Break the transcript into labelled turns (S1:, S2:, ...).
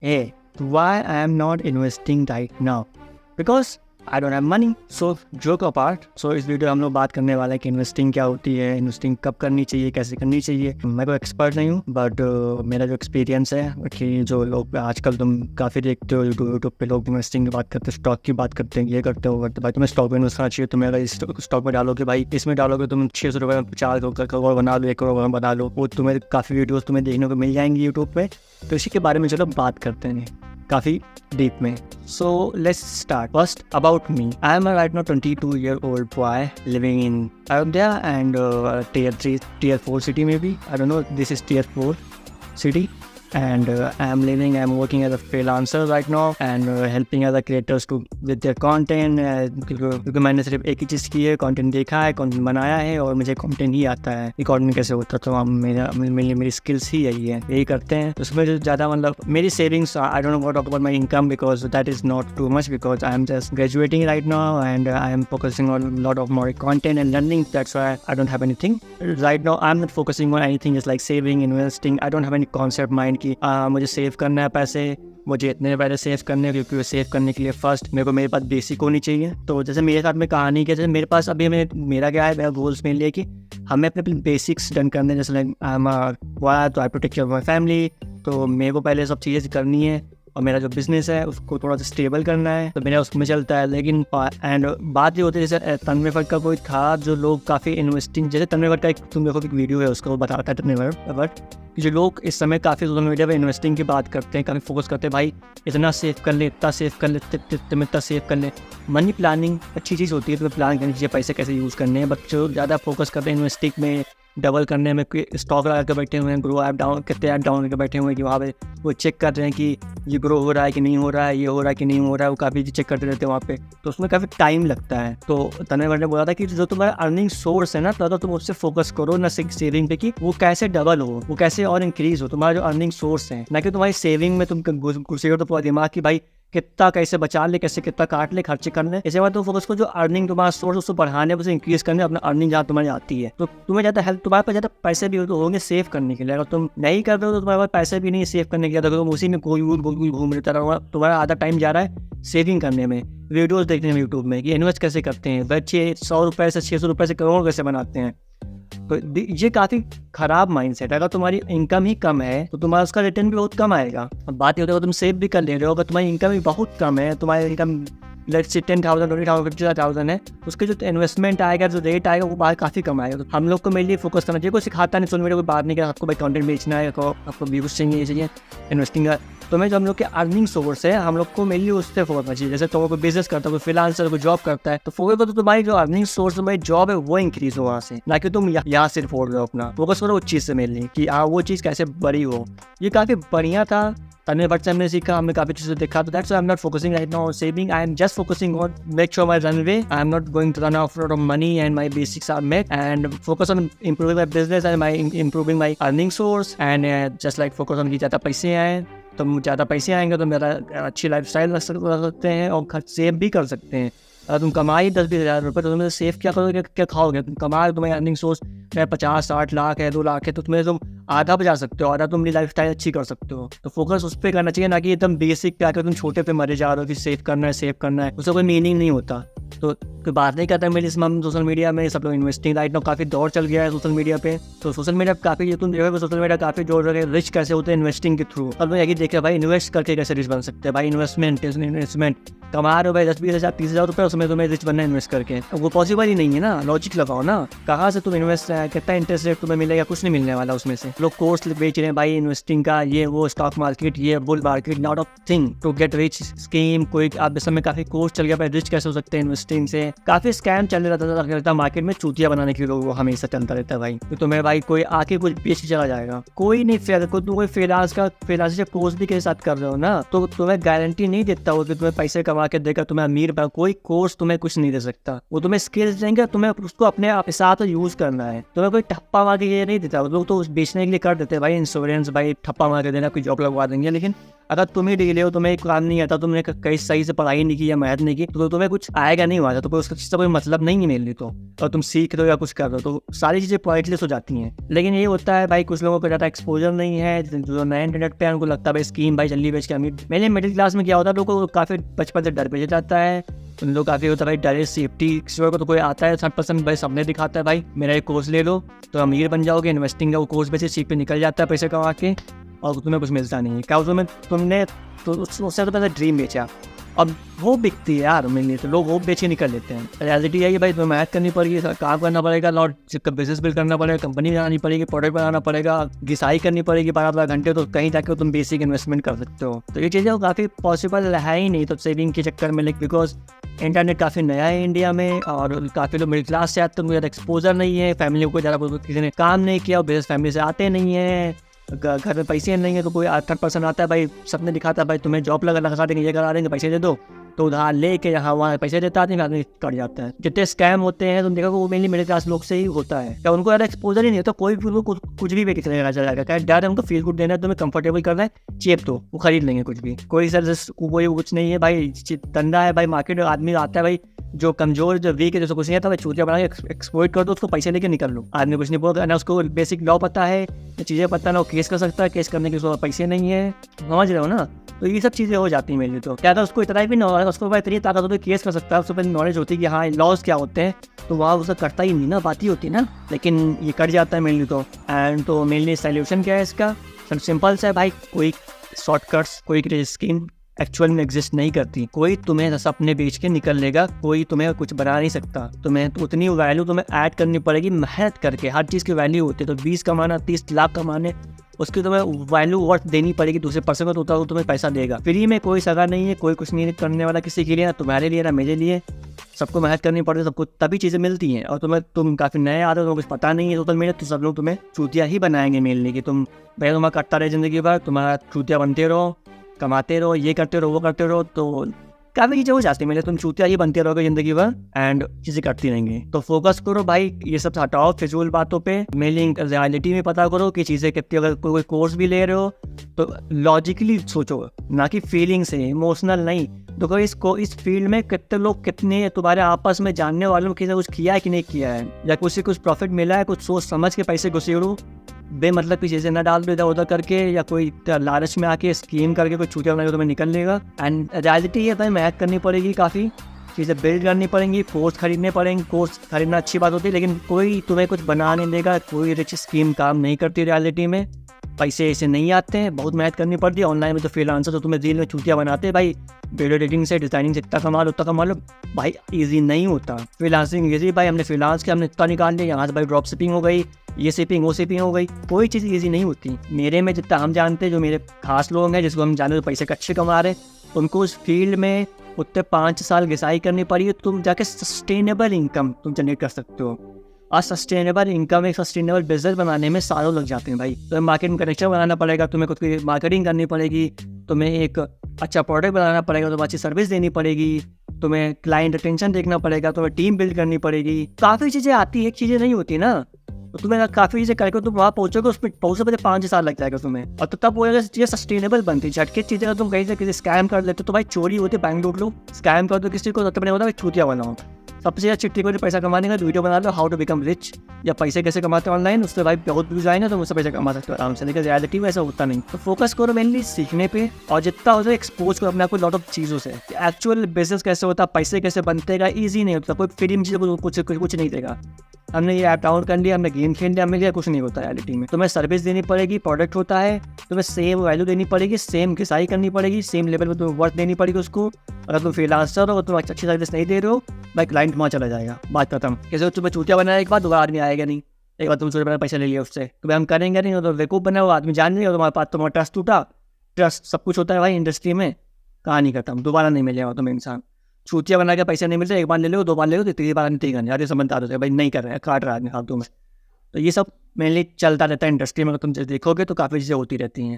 S1: Hey, why I am not investing right now? Because I don't have money. So joke apart. So इस video हम लोग बात करने वाले हैं कि इन्वेस्टिंग क्या होती है, इन्वेस्टिंग कब करनी चाहिए, कैसे करनी चाहिए। मैं कोई एक्सपर्ट नहीं हूँ, बट मेरा जो एक्सपीरियंस है कि जो लोग आजकल तुम काफ़ी देखते हो यूट्यूब पे लोग इन्वेस्टिंग की बात करते हैं, स्टॉक की बात करते हैं, ये करते हो भाई तुम्हें स्टॉक में इन्वेस्ट करना चाहिए। तुम्हें अगर स्टॉक में डालोगे भाई, इसमें डालोगे तुम 600 रुपये में 4 करोड़ बना लो, 1 करोड़ बना लो। वो तुम्हें काफ़ी वीडियोज़ तुम्हें देखने को मिल जाएंगी यूट्यूब पे। तो इसी के बारे में चलो बात करते हैं काफ़ी डीप में। So let's start. First about me. I am a right now 22-year-old boy living in Ayodhya and tier 3, tier 4 city maybe. I don't know. This is tier 4 city. And I'm working as a freelancer right now and helping other creators to with their content. क्योंकि मैंने सिर्फ एक ही चीज़ की है, content देखा है, content बनाया है और मुझे कंटेंट ही आता है कि कंटेंट कैसे होता है। तो मेरी स्किल्स ही यही है, यही करते हैं। उसमें जो ज़्यादा मतलब मेरी savings, I don't know what about my income because that is not too much because I am just graduating right now and I am focusing on lot of more content and learning. That's why I don't have anything right now. I'm not focusing on anything. It's like saving, investing. I don't have any concept mind कि मुझे save करना है पैसे, मुझे इतने पैसे save करने हैं, क्योंकि सेव करने के लिए फर्स्ट मेरे पास बेसिक होनी चाहिए। तो जैसे मेरे साथ में कहानी क्या, जैसे मेरे पास अभी मेरा क्या है, मेरा गोल्स मेरे लिए कि हमें अपने बेसिक्स डन करने हैं। जैसे like I to take care of my family, तो मेरे को पहले सब चीज़ें करनी है और मेरा जो बिजनेस है उसको थोड़ा सा स्टेबल करना है, तो मेरा उसमें चलता है। लेकिन एंड बात ये होती है जैसे तन्मय भट्ट का कोई था जो लोग काफ़ी इन्वेस्टिंग, जैसे तन्मय भट्ट का तुम देखो एक वीडियो है उसको बताता है तन्मय भट्ट कि जो लोग इस समय काफ़ी सोशल मीडिया पे इन्वेस्टिंग की बात करते हैं, काफ़ी फोकस करते हैं भाई इतना सेव कर ले, इतना सेव कर ले, तुम इतना सेव कर ले। मनी प्लानिंग अच्छी चीज़ होती है, तुम्हें प्लान करनी चाहिए पैसे कैसे यूज़ करने हैं। बच्चों ज़्यादा फोकस करते हैं इन्वेस्टिंग में, डबल करने में, स्टॉक लगा कर बैठे हुए हैं, ग्रो ऐप डाउन कितने ऐप डाउन करके बैठे हुए हैं कि वहाँ पे वो चेक कर रहे हैं कि ये ग्रो हो रहा है कि नहीं हो रहा है, ये हो रहा है कि नहीं हो रहा है, वो काफ़ी चेक करते रहते हैं वहाँ पे। तो उसमें काफ़ी टाइम लगता है। तो तन्मय भट्ट ने बोला था कि जो तुम्हारा अर्निंग सोर्स है ना, तो तुम उससे फोकस करो ना सेविंग पे कि वो कैसे डबल हो, वो कैसे और इंक्रीज हो। तुम्हारा जो अर्निंग सोर्स है ना कि तुम्हारी सेविंग में तुम घुसे हो तो पूरा दिमाग की भाई कितना कैसे बचा ले, कैसे कितना काट ले, खर्चे कर ले। इसके बाद तुम फोकस को जो अर्निंग तुम्हारा सोर्स उसको बढ़ाने, उसे इंक्रीज करने, अपना अर्निंग जहाँ तुम्हारी आती है। तो तुम्हें ज़्यादा हेल्प, तुम्हारे पास ज़्यादा पैसे भी होंगे सेव करने के लिए। अगर तुम नहीं कर रहे हो तो तुम्हारे पास पैसे भी नहीं है सेव करने के लिए, तो तुम उसी में कोई घूम रहता रहोगा। तुम्हारा आधा टाइम जा रहा है सेविंग करने में, वीडियोज़ देखने में यूट्यूब में कि इन्वेस्ट कैसे करते हैं, बच्चे 100 रुपये से 600 रुपये से करोड़ कैसे बनाते हैं। तो ये काफ़ी ख़राब माइंडसेट है। अगर तुम्हारी इनकम ही कम है तो तुम्हारा उसका रिटर्न भी बहुत कम आएगा। अब बात ये होती है तुम सेव भी कर ले रहे हो, अगर तुम्हारी इनकम भी बहुत कम है, तुम्हारी इनकम लेट्स से 10,000, 20,000, 50,000 है, उसके जो इन्वेस्टमेंट आएगा, जो रेट आएगा वो बाहर काफ़ी कम आएगा। तो हम लोग को मेनली फोकस करना चाहिए। कोई सिखाता नहीं, सोशल मीडिया कोई बात नहीं कि आपको भाई कंटेंट बेचना है, आपको व्यूज चाहिए, ये चाहिए इन्वेस्टिंग का। तो मैं जो हम लोग के अर्निंग सोर्स है, हम लोग को मेनली उससे फोकस करना चाहिए। जैसे तुम कोई बिजनेस करता है, कोई फ्रीलांसर, कोई जॉब करता है, तो फोकस करो तो तुम्हारी जो अर्निंग सोर्स, तुम्हारी जॉब है वो इंक्रीज हो वहाँ से, ना कि तुम यहाँ सिर्फ फोड़ रहे हो। अपना फोकस करो उस चीज़ से मेनली कि वो चीज़ कैसे बड़ी हो। ये काफ़ी बढ़िया था, तन्मय भट्ट से हमने सीखा, हमने काफ़ी चीज़ें देखा। तो that's why I am not focusing right now on saving, I am just focusing on make sure my runway, I am not going to run out of money and my basics are met, and focus on improving my business and improving my earning source and just like focus on कि ज़्यादा पैसे आए। तो ज़्यादा पैसे आएंगे तो मेरा अच्छी लाइफस्टाइल रख सकते हैं और खर्च सेव भी कर सकते हैं। अगर तुम कमाई 10-20 हज़ार रुपये, तो तुम्हें सेव क्या करोगे, क्या खाओगे। तुम कमाए, तुम्हारी अर्निंग सोर्स 50-60 लाख है, 2 लाख है, तो तुम्हें तुम आधा बचा सकते हो, आधा तुम अपनी लाइफस्टाइल अच्छी कर सकते हो। तो फोकस उस पर करना चाहिए, ना कि एकदम बेसिक पे आकर तुम छोटे पे मरे जा रहे हो कि सेव करना है, उसका कोई मीनिंग नहीं होता। तो कोई बात नहीं करता है मेरे इसमें सोशल मीडिया में सब लोग इन्वेस्टिंग राइट नाउ काफ़ी दौर चल गया है सोशल मीडिया पे। तो सोशल मीडिया काफ़ी, तुम देखो सोशल मीडिया काफ़ी जोड़ रहे हैं रिच कैसे होते हैं इन्वेस्टिंग के थ्रू। अब मैं यही देख रहा भाई इन्वेस्ट करके कैसे रिच बन सकते हैं। भाई इन्वेस्टमेंट कमा रहे हो भाई 10-20 हज़ार 30 हज़ार रुपये, उसमें तुम्हें रिच बनना इन्वेस्ट करके, वो पॉसिबल ही नहीं है ना। लॉजिक लगाओ ना, कहाँ से तुम इन्वेस्ट, कितना इंटरेस्ट रेट तुम्हें मिलेगा, कुछ नहीं मिलने वाला उसमें से। लोग कोर्स बेच रहे हैं भाई इन्वेस्टिंग का, ये वो स्टॉक मार्केट, ये bull market, lot of thing to get rich scheme. कोई आप इस समय काफ़ी कोर्स चल गया भाई रिच कैसे हो सकते हैं इन्वेस्टिंग से। काफ़ी स्कैम चल रहता था मार्केट में, चूतिया बनाने के लोग हमेशा चलता रहता है भाई। तो तुम्हें भाई कोई आके कुछ बेच के चला जाएगा, कोई नहीं। फेयर तुम कोई फ्रीलांसर कोर्स भी के साथ कर रहे हो ना, तो तुम्हें गारंटी नहीं देता हो कि तुम्हें पैसे कमा के देगा, तुम्हें अमीर बना। कोई कोर्स तुम्हें कुछ नहीं दे सकता, वो तुम्हें स्किल्स देंगे, तुम्हें उसको अपने साथ यूज करना है। तुम्हें कोई ठप्पा मार के ये नहीं देता, लोग तो बेचने के लिए कर देते हैं भाई, इंश्योरेंस भाई ठप्पा मार के देना, कोई जॉब लगवा देंगे। लेकिन अगर तुम ही डिले हो, तुम्हें काम नहीं आता, तुमने कहीं सही से पढ़ाई नहीं की या मेहनत नहीं की, तो तुम्हें कुछ आएगा नहीं वहाँ से, तो उसका चीज़ का कोई मतलब नहीं है मेरे लिए। तो और तुम सीख रहे हो या कुछ कर रहे हो तो सारी चीज़ें पॉइंटलेस हो जाती हैं। लेकिन ये होता है भाई, कुछ लोगों को ज़्यादा एक्सपोजर नहीं है, जो नए इंटरनेट पे उनको लगता है भाई स्कीम भाई जल्दी बेच के अमीर। मेरे मिडिल क्लास में क्या होता है, लोगों को काफ़ी बचपन से डर बेच जाता है, उन लोग काफ़ी होता है भाई डर, सेफ्टी किसी को तो कोई आता है 100% भाई सबने दिखाता है भाई मेरा एक कोर्स ले लो तो अमीर बन जाओगे, इन्वेस्टिंग का वो कोर्स बेचे सीख पे निकल जाता है पैसे कमा के, और तुम्हें कुछ मिलता नहीं है। क्या उसमें तुमने तो उससे तो पहले ड्रीम बेचा, अब वो बिकती है यार मेरे लिए, तो लोग वो बेच के निकल लेते हैं। रियलिटी है कि भाई तुम्हें मेहनत करनी पड़ेगी, काम करना पड़ेगा, लॉट बिजनेस बिल्ड करना पड़ेगा, कंपनी बनानी पड़ेगी, प्रोडक्ट बनाना पड़ेगा, घिसाई करनी पड़ेगी 12 घंटे, तो कहीं जाकर तुम बेसिक इन्वेस्टमेंट कर सकते हो। तो ये चीज़ें काफ़ी पॉसिबल है ही नहीं तो सेविंग के चक्कर में, बिकॉज इंटरनेट काफ़ी नया है इंडिया में, और काफ़ी लोग मिडिल क्लास से आते हैं, उनको ज़्यादा एक्सपोजर नहीं है, फैमिली को ज़्यादा किसी ने काम नहीं किया, बिजनेस फैमिली से आते नहीं है, घर में पैसे नहीं है, तो कोई 8% आता है भाई, सबने दिखाता है भाई तुम्हें जॉब लगा देंगे, ये करा देंगे, पैसे दे दो, तो उधार लेके यहाँ वहाँ पैसे देता है, आदमी कट जाता है। जितने स्कैम होते हैं तुम देखो वो मेनली मिडिल क्लास लोग से ही होता है, क्या उनको ज़्यादा एक्सपोजर ही नहीं होता, कोई भी कुछ भी बेच चला जाएगा, क्या डर है उनको, फील गुड देना है, तुम्हें कंफर्टेबल करना है, चेप तो वो खरीद लेंगे कुछ भी, कोई सर कोई कुछ नहीं है भाई, धंधा है भाई, मार्केट आदमी आता है भाई, जो कमजोर जो वीक है, जैसे कुछ नहीं आता भाई, चूतिया बना के एक्सपोर्ट कर दो, उसको पैसे लेके निकल लो, आदमी कुछ नहीं बोलता ना, उसको बेसिक लॉ पता है, चीज़ें पता ना, वो केस कर सकता है, केस करने के उसको पैसे नहीं है, समझ रहे हो ना। तो ये सब चीज़ें हो जाती हैं मेरे लिए। तो क्या था उसको इतना भी ना, उसको भाई इतनी ताकत होती है, केस कर सकता है, उसको पहले नॉलेज होती है कि हाँ लॉज क्या होते हैं, तो वहाँ उसका करता ही नहीं ना, बात ही होती है ना, लेकिन ये कट जाता है मेरे लिए। तो एंड तो मेरे लिए सोल्यूशन क्या है इसका, सिंपल सा है भाई, कोई शॉर्टकट्स कोई स्कीम एक्चुअल में एग्जिस्ट नहीं करती, कोई तुम्हें सपने बेच के निकल लेगा, कोई तुम्हें कुछ बना नहीं सकता, तुम्हें उतनी वैल्यू तुम्हें ऐड करनी पड़ेगी मेहनत करके, हर चीज़ की वैल्यू होती है, तो 20 कमाना 30 लाख कमाने उसकी तुम्हें वैल्यू वर्थ देनी पड़ेगी, दूसरे पर्सन को तो होता है वो तुम्हें पैसा देगा, फ्री में कोई सगा नहीं है, कोई कुछ नहीं करने वाला किसी के लिए, ना तुम्हारे लिए ना मेरे लिए, सबको मेहनत करनी पड़ती है, सबको तभी चीज़ें मिलती हैं। और तुम काफ़ी नए आते हो, तुम्हें कुछ पता नहीं है सोशल मीडिया, तो सब लोग तुम्हें चूतिया ही बनाएंगे मेरे लिए, कि तुम भैया तुम्हारा कटता रहे ज़िंदगी भर, तुम्हारा चूतिया बनते रहो, कमाते रहो, ये करते रहो वो करते रहो, तो काफ़ी चीज़ें हो जाती है मेरे, तुम चूतिया ही बनते रहोगे ज़िंदगी भर एंड चीज़ें करती रहेंगी। तो फोकस करो भाई, ये सब हटाओ फिजूल बातों पे, मेनली रियलिटी में पता करो कि चीज़ें कितनी, अगर कोई कोर्स भी ले रहे हो तो लॉजिकली सोचो, ना कि फीलिंग से, इमोशनल नहीं। तो इस फील्ड में कितने लोग, कितने तुम्हारे आपस में जानने वालों किसी ने कुछ किया है कि नहीं किया है, या कुछ कुछ प्रॉफिट मिला है, कुछ सोच समझ के पैसे घुसेड़ो, बेमतलब की चीज़ें ना डाल दो इधर उधर करके, या कोई लालच में आके स्कीम करके कोई छूटिया बना के तुम्हें निकल लेगा। एंड रियलिटी ये है, मेहनत करनी पड़ेगी, काफ़ी चीज़ें बिल्ड करनी पड़ेंगी, कोर्स खरीदने पड़ेंगे, कोर्स खरीदना अच्छी बात होती है, लेकिन कोई तुम्हें कुछ बना नहीं देगा, कोई रिच स्कीम काम नहीं करती रियलिटी में, पैसे ऐसे नहीं आते हैं, बहुत मेहनत करनी पड़ती है। ऑनलाइन में तो फ्रीलांसर तो तुम्हें रील में चूतिया बनाते हैं भाई, वीडियो एडिटिंग से डिजाइनिंग से इतना कमा लो उतना कमा लो, भाई इजी नहीं होता फ्रीलांसिंग। इजी भाई हमने फ्रीलांस किया, हमने इतना निकाल लिया, यहाँ से भाई ड्रॉप शिपिंग हो गई, ये शिपिंग वो शिपिंग हो गई, कोई चीज़ ईजी नहीं होती। मेरे में जितना हम जानते हैं, जो मेरे खास लोग हैं जिसको हम जानते हैं पैसे अच्छे कमा रहे हैं, उनको उस फील्ड में उतने 5 साल घिसाई करनी पड़ी, तुम जाके सस्टेनेबल इनकम तुम जनरेट कर सकते हो। और सस्टेनेबल इनकम, एक सस्टेनेबल बिजनेस बनाने में सालों लग जाते हैं भाई। तुम्हें मार्केट में कनेक्शन बनाना पड़ेगा, तुम्हें खुद की मार्केटिंग करनी पड़ेगी, तुम्हें एक अच्छा प्रोडक्ट बनाना पड़ेगा, तुम्हें अच्छी सर्विस देनी पड़ेगी, तुम्हें क्लाइंट अटेंशन देखना पड़ेगा, तुम्हें टीम बिल्ड करनी पड़ेगी, काफ़ी चीज़ें आती है, एक चीज़ें नहीं होती ना। तो तुम्हें काफ़ी चीज़ें करके तुम वहाँ पहुँचोगे, उसमें पहुँचने पहले 5 साल लग जाएगा तुम्हें, और तो तब वो चीज़ें सस्टेनेबल बनती। झटके चीज़ें अगर तुम कहीं से किसी स्कैम कर लेते तो भाई चोरी होती है, बैंक लूट लो, स्कैम कर दो किसी को, तो मैंने बोला छूतिया बनाओ। सबसे ज़्यादा चिट्ठी को पैसा कमाने का वीडियो बना लो, हाउ टू बिकम रिच, या पैसे कैसे कमाते हैं ऑनलाइन, उससे भाई बहुत व्यूज आएंगे तो मुझसे पैसा कमा सकते हो आराम से। लेकिन रियलिटी में ऐसा होता नहीं। तो फोकस करो मेनली सीखने पे, और जितना हो जाए एक्सपोज करो अपने आप को लॉट ऑफ चीज़ों से। एक्चुअल बिजनेस कैसे होता है, पैसे कैसे बनते हैं, ईजी नहीं होता, कोई फ्री में चीज़ कुछ नहीं देगा। हमने ये ऐप डाउनलोड कर लिया, हमने गेम खेल लिया, हमें कुछ नहीं होता रियलिटी में। तुम्हें सर्विस देनी पड़ेगी, प्रोडक्ट होता है, तुम्हें सेम वैल्यू देनी पड़ेगी, सेम घिसाई करनी पड़ेगी, सेम लेवल पर तुम्हें वर्थ देनी पड़ेगी उसको। अगर तुम फ्रीलांसर हो, तुम अच्छी सर्विस नहीं दे रहे हो, भाई क्लाइंट वहाँ चला जाएगा, बात खत्म। कैसे तुम्हें चूतिया बनाया एक बार, दोबारा आदमी आएगा नहीं। एक बार तुम सोच पैसा ले लिया उससे, तुम्हें हम करेंगे नहीं, तो बेवकूफ़ बना, वो आदमी जान नहीं, तुम्हारे पास तुम्हारा ट्रस्ट टूटा। ट्रस्ट सब कुछ होता है भाई इंडस्ट्री में, कहानी खत्म, दोबारा नहीं मिलेगा तुम्हें इंसान। छूतिया बना के पैसे नहीं मिलते, एक बार ले लो, 2 बार ले लो, 3 बार नहीं करने, यार ये समझदार होते हैं भाई, नहीं कर रहे हैं, काट रहा है आदमी फालतू में। तो ये सब मेनली चलता रहता है इंडस्ट्री में, अगर तुम देखोगे तो काफ़ी चीज़ें होती रहती हैं।